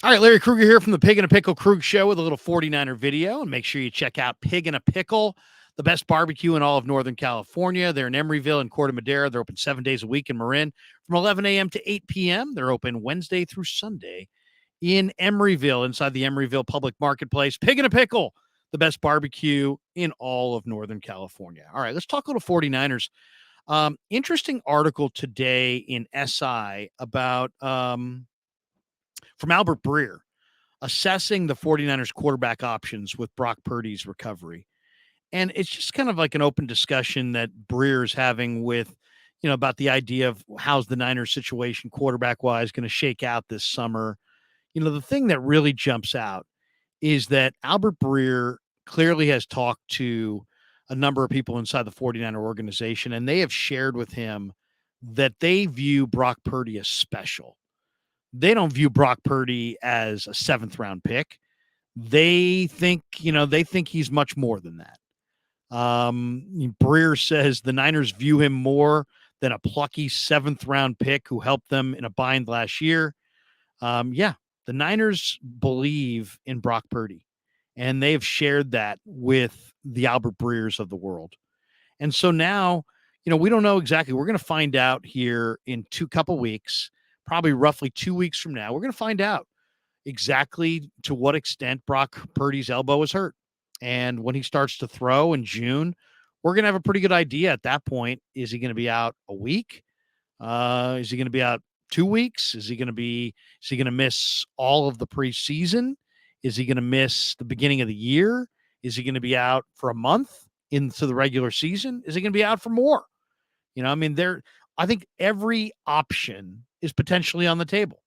All right, Larry Krueger here from the Pig and a Pickle Krug Show with a little 49er video. And make sure you check out Pig and a Pickle, the best barbecue in all of Northern California. They're in Emeryville and Corte Madera. They're open 7 days a week in Marin from 11 a.m. to 8 p.m. They're open Wednesday through Sunday in Emeryville, inside the Emeryville Public Marketplace. Pig and a Pickle, the best barbecue in all of Northern California. All right, let's talk a little 49ers. Interesting article today in SI about from Albert Breer assessing the 49ers quarterback options with Brock Purdy's recovery. And it's just kind of like an open discussion that Breer's having with, about the idea of how's the Niners situation quarterback wise going to shake out this summer. The thing that really jumps out is that Albert Breer clearly has talked to a number of people inside the 49er organization, and they have shared with him that they view Brock Purdy as special. They don't view Brock Purdy as a 7th round pick. They think he's much more than that. Breer says the Niners view him more than a plucky 7th round pick who helped them in a bind last year. The Niners believe in Brock Purdy, and they've shared that with the Albert Breers of the world. And so now, we don't know exactly. We're going to find out here in couple weeks, probably roughly 2 weeks from now. We're going to find out exactly to what extent Brock Purdy's elbow is hurt. And when he starts to throw in June, we're going to have a pretty good idea at that point. Is he going to be out a week? Is he going to be out 2 weeks? Is he going to miss all of the preseason? Is he going to miss the beginning of the year? Is he going to be out for a month into the regular season? Is he going to be out for more? I think every option is potentially on the table.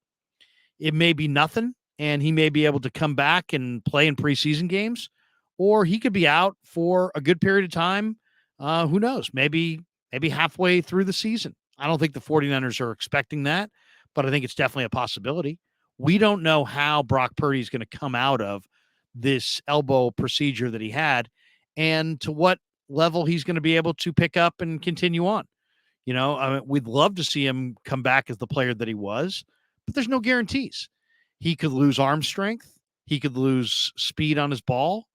It may be nothing, and he may be able to come back and play in preseason games, or he could be out for a good period of time. Who knows? Maybe halfway through the season. I don't think the 49ers are expecting that, but I think it's definitely a possibility. We don't know how Brock Purdy is going to come out of this elbow procedure that he had and to what level he's going to be able to pick up and continue on. We'd love to see him come back as the player that he was, but there's no guarantees. He could lose arm strength. He could lose speed on his ball,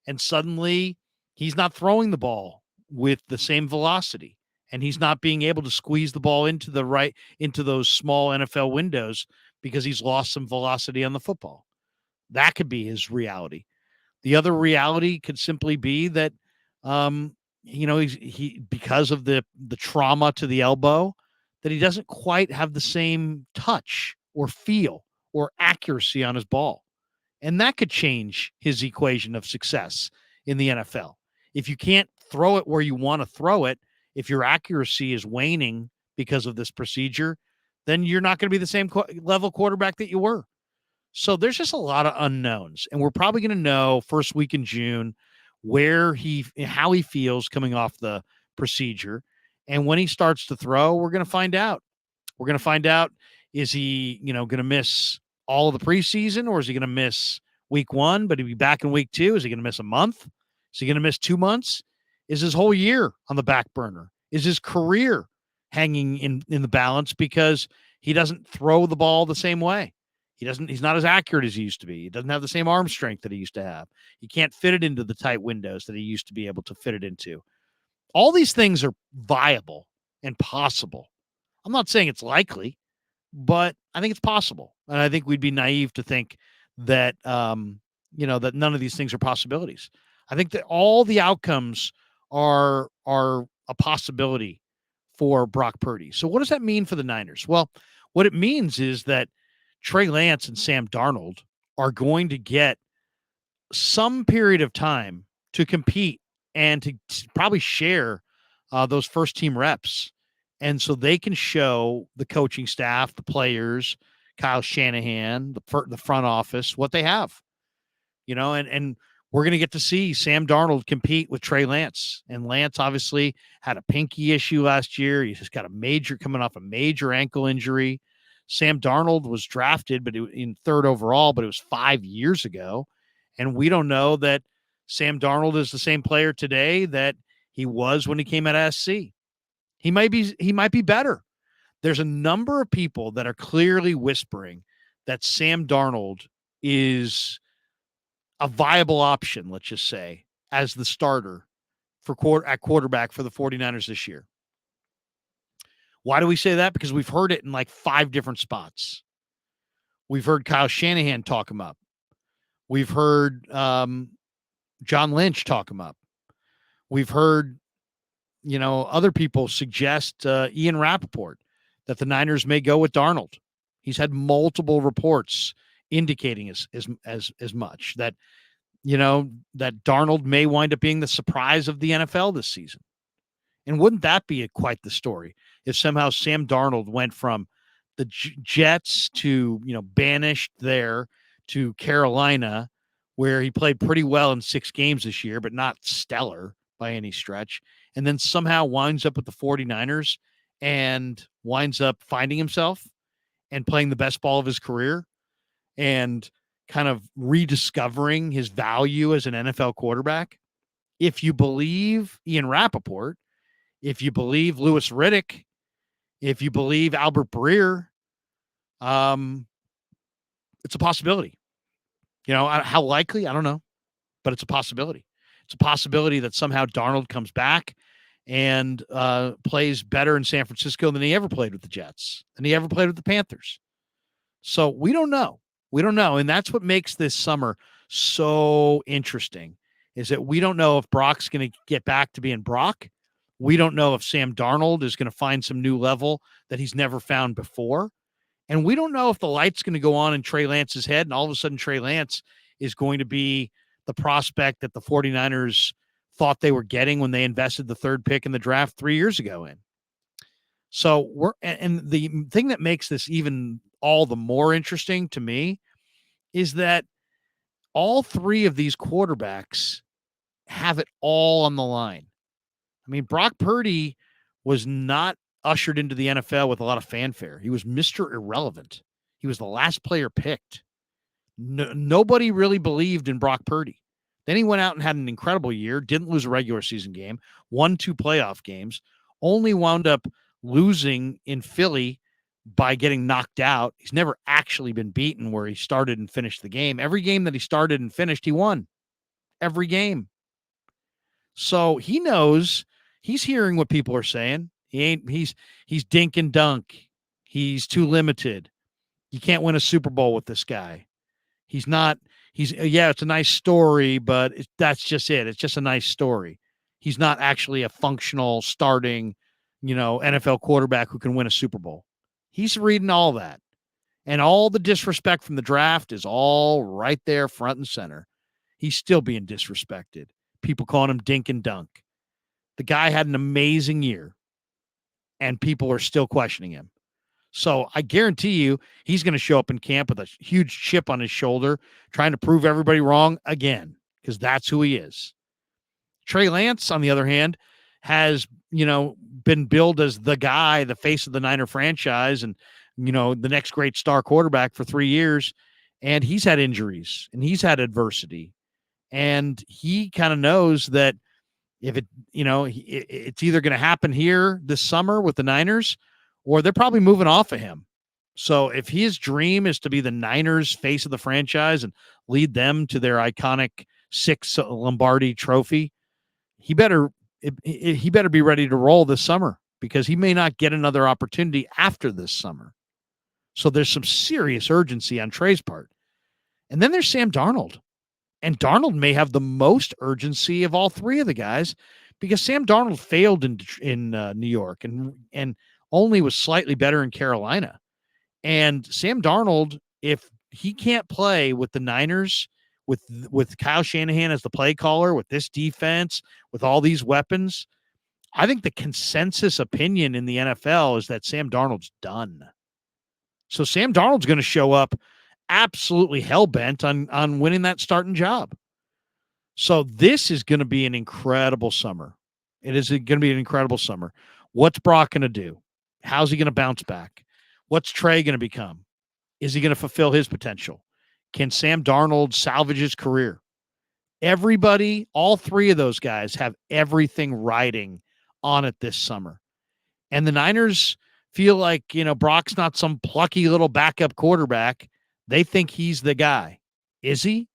and suddenly he's not throwing the ball with the same velocity, and he's not being able to squeeze the ball into those small NFL windows because he's lost some velocity on the football. That could be his reality. The other reality could simply be that, he because of the trauma to the elbow, that he doesn't quite have the same touch or feel or accuracy on his ball. And that could change his equation of success in the NFL. If you can't throw it where you want to throw it, if your accuracy is waning because of this procedure, then you're not going to be the same level quarterback that you were. So there's just a lot of unknowns, and we're probably going to know first week in June how he feels coming off the procedure. And when he starts to throw, we're going to find out. We're going to find out, is he, going to miss all of the preseason, or is he going to miss week 1, but he'll be back in week 2? Is he going to miss a month? Is he going to miss 2 months? Is his whole year on the back burner? Is his career hanging in the balance because he doesn't throw the ball the same way? He's not as accurate as he used to be. He doesn't have the same arm strength that he used to have. He can't fit it into the tight windows that he used to be able to fit it into. All these things are viable and possible. I'm not saying it's likely, but I think it's possible. And I think we'd be naive to think that, that none of these things are possibilities. I think that all the outcomes are a possibility for Brock Purdy. So what does that mean for the Niners? Well, what it means is that Trey Lance and Sam Darnold are going to get some period of time to compete and to probably share those first team reps. And so they can show the coaching staff, the players, Kyle Shanahan, the front office, what they have, and we're going to get to see Sam Darnold compete with Trey Lance. And Lance obviously had a pinky issue last year. He's just got coming off a major ankle injury. Sam Darnold was drafted, but in 3rd overall, but it was 5 years ago. And we don't know that Sam Darnold is the same player today that he was when he came out of SC. He might be better. There's a number of people that are clearly whispering that Sam Darnold is a viable option, let's just say, as the starter at quarterback for the 49ers this year. Why do we say that? Because we've heard it in like 5 different spots. We've heard Kyle Shanahan talk him up. We've heard John Lynch talk him up. We've heard, other people suggest Ian Rappaport that the Niners may go with Darnold. He's had multiple reports indicating as much that, that Darnold may wind up being the surprise of the NFL this season. And wouldn't that be quite the story if somehow Sam Darnold went from the Jets to, banished there to Carolina, where he played pretty well in 6 games this year, but not stellar by any stretch, and then somehow winds up with the 49ers and winds up finding himself and playing the best ball of his career and kind of rediscovering his value as an NFL quarterback. If you believe Ian Rappaport, if you believe Louis Riddick, if you believe Albert Breer, it's a possibility. How likely? I don't know, but it's a possibility. It's a possibility that somehow Darnold comes back and plays better in San Francisco than he ever played with the Jets, than he ever played with the Panthers. So we don't know. We don't know. And that's what makes this summer so interesting, is that we don't know if Brock's going to get back to being Brock. We don't know if Sam Darnold is going to find some new level that he's never found before. And we don't know if the light's going to go on in Trey Lance's head, and all of a sudden Trey Lance is going to be the prospect that the 49ers thought they were getting when they invested the 3rd pick in the draft 3 years ago in. So and the thing that makes this even all the more interesting to me is that all 3 of these quarterbacks have it all on the line. I mean, Brock Purdy was not ushered into the NFL with a lot of fanfare. He was Mr. Irrelevant. He was the last player picked. Nobody really believed in Brock Purdy. Then he went out and had an incredible year, didn't lose a regular season game, won 2 playoff games, only wound up losing in Philly by getting knocked out. He's never actually been beaten where he started and finished the game. Every game that he started and finished, he won. Every game. So he knows, he's hearing what people are saying. He's dink and dunk. He's too limited. You can't win a Super Bowl with this guy. It's a nice story, but that's just it. It's just a nice story. He's not actually a functional starting, NFL quarterback who can win a Super Bowl. He's reading all that. And all the disrespect from the draft is all right there front and center. He's still being disrespected. People calling him dink and dunk. The guy had an amazing year, and people are still questioning him. So I guarantee you he's going to show up in camp with a huge chip on his shoulder, trying to prove everybody wrong again, because that's who he is. Trey Lance, on the other hand, has, been billed as the guy, the face of the Niner franchise, and, the next great star quarterback for 3 years. And he's had injuries and he's had adversity. And he kind of knows that if it's either going to happen here this summer with the Niners, or they're probably moving off of him. So if his dream is to be the Niners face of the franchise and lead them to their iconic 6th Lombardi trophy, he better be ready to roll this summer, because he may not get another opportunity after this summer. So there's some serious urgency on Trey's part. And then there's Sam Darnold. And Darnold may have the most urgency of all 3 of the guys, because Sam Darnold failed in New York and only was slightly better in Carolina. And Sam Darnold, if he can't play with the Niners, with Kyle Shanahan as the play caller, with this defense, with all these weapons, I think the consensus opinion in the NFL is that Sam Darnold's done. So Sam Darnold's going to show up absolutely hell-bent on winning that starting job. So this is going to be an incredible summer. It is going to be an incredible summer. What's Brock going to do? How's he going to bounce back? What's Trey going to become? Is he going to fulfill his potential? Can Sam Darnold salvage his career? Everybody, all 3 of those guys have everything riding on it this summer. And the Niners feel like, Brock's not some plucky little backup quarterback They think he's the guy. Is he?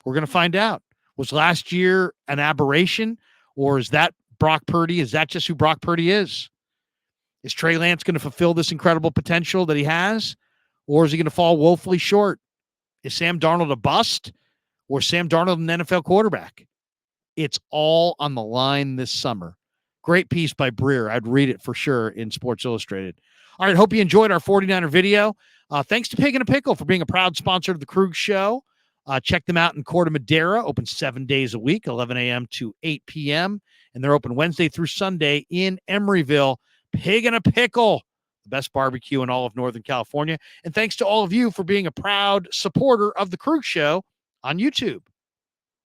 We're going to find out. Was last year an aberration, or is that Brock Purdy? Is that just who Brock Purdy is? Is Trey Lance going to fulfill this incredible potential that he has, or is he going to fall woefully short? Is Sam Darnold a bust, or Sam Darnold an NFL quarterback? It's all on the line this summer. Great piece by Breer. I'd read it for sure in Sports Illustrated. All right, hope you enjoyed our 49er video. Thanks to Pig and a Pickle for being a proud sponsor of the Krueg Show. Check them out in Corte Madera, open 7 days a week, 11 a.m. to 8 p.m. And they're open Wednesday through Sunday in Emeryville. Pig and a Pickle, the best barbecue in all of Northern California. And thanks to all of you for being a proud supporter of the Krueg Show on YouTube.